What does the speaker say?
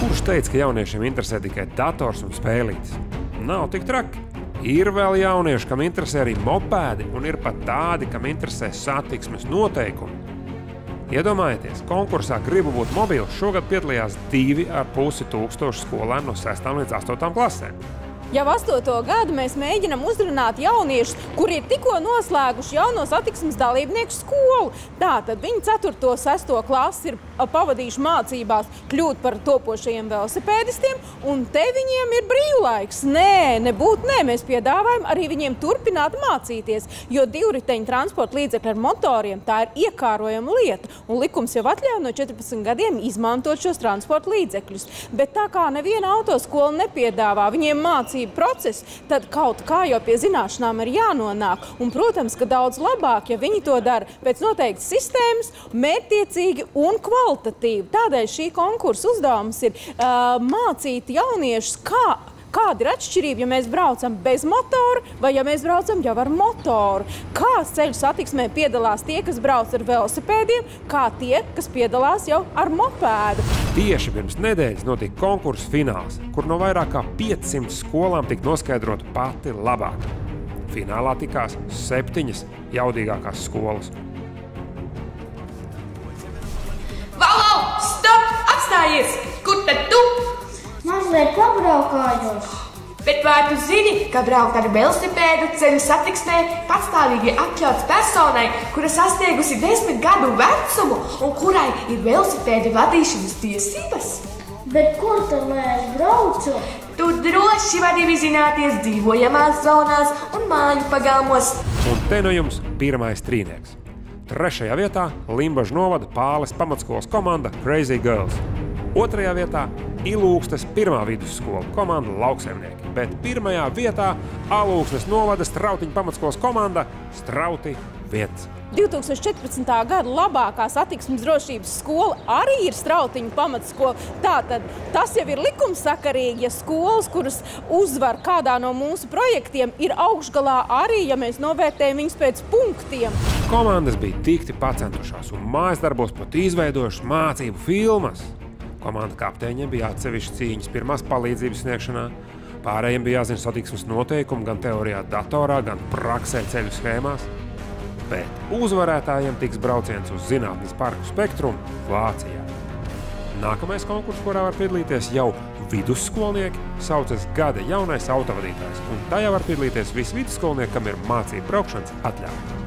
Kurš teica, ka jauniešiem interesē tikai dators un spēlītes? Nav tik traki. Ir vēl jaunieši, kam interesē arī mopēdi, un ir pat tādi, kam interesē satiksmes noteikumi. Iedomājieties, konkursā Gribu būt mobils šogad piedalījās 2,5 tūkstoši skolēnu no 6. līdz 8. klasēm. Jau 8. gadu mēs mēģinam uzrunāt jauniešus, kuri ir tikko noslēguši jauno satiksmes dalībnieku skolu. Tātad viņi 4. un 6. klasi ir pavadījuši mācībās kļūt par topošajiem velosipēdistiem, un te viņiem ir brīvlaiks. Nē, mēs piedāvājam arī viņiem turpināt mācīties, jo divriteņu transporta līdzekļi ar motoriem tā ir iekārojama lieta, un likums jau atļauj no 14 gadiem izmantot šos transporta līdzekļus. Bet tā kā neviena autoskola nepiedāvā viņiem mācību procesu, tad kaut kā jau pie zināšanām ir jānonāk. Un, protams, ka daudz labāk, ja viņi to dara pēc noteiktas sistēmas, mērķtiecīgi un kvalitatīvi. Tādēļ šī konkursa uzdevums ir mācīt jauniešus, kāda ir atšķirība, ja mēs braucam bez motora vai ja mēs braucam jau ar motoru. Kā ceļu satiksmē piedalās tie, kas brauc ar velosipēdiem, kā tie, kas piedalās jau ar mopēdu. Tieši pirms nedēļas notika konkursa fināls, kur no vairāk kā 500 skolām tika noskaidrota pati labākā. Finālā tikās 7 jaudīgākās skolas. Vau! Stop! Apstājies! Kur tad tu? Mazliet pabraukājos. Bet vai tu zini, ka braukt ar velosipēdu ceļu satiksmē patstāvīgi atļauts personai, kura sasniegusi 10 gadu vecumu un kurai ir velosipēda vadīšanas tiesības? Bet kur tad lai es braucu? Tu droši vari vizināties dzīvojamās zonās un māju pagalmos. Un te no jums pirmais trīnieks. 3. vietā Limbažu novada Pāles pamatskolas komanda Crazy Girls. 2. vietā Ilūkstes 1. vidusskola komanda Lauksaimnieki, bet 1. vietā Alūksnes novada Strautiņu pamatskolas komanda Strauti 1. 2014. gada labākā satiksmes drošības skola arī ir Strautiņu pamatskola. Tātad tas jau ir likumsakarīgi, ja skolas, kuras uzvar kādā no mūsu projektiem, ir augšgalā arī, ja mēs novērtējam viņus pēc punktiem. Komandas bija tikti pacentušās un mājas darbos pat izveidojušas mācību filmas. Komanda kapteiņiem bija atsevišķi cīņas pirmās palīdzības sniegšanā. Pārējiem bija jāzina satiksmes noteikumi gan teorijā datorā, gan praksē ceļu schēmās. Bet uzvarētājiem tiks brauciens uz zinātnes parku Spektrumu Vācijā. Nākamais konkurss, kurā var piedalīties jau vidusskolnieki, saucas Gada jaunais autovadītājs. Un tajā var piedalīties visi vidusskolnieki, kam ir mācību braukšanas atļauja.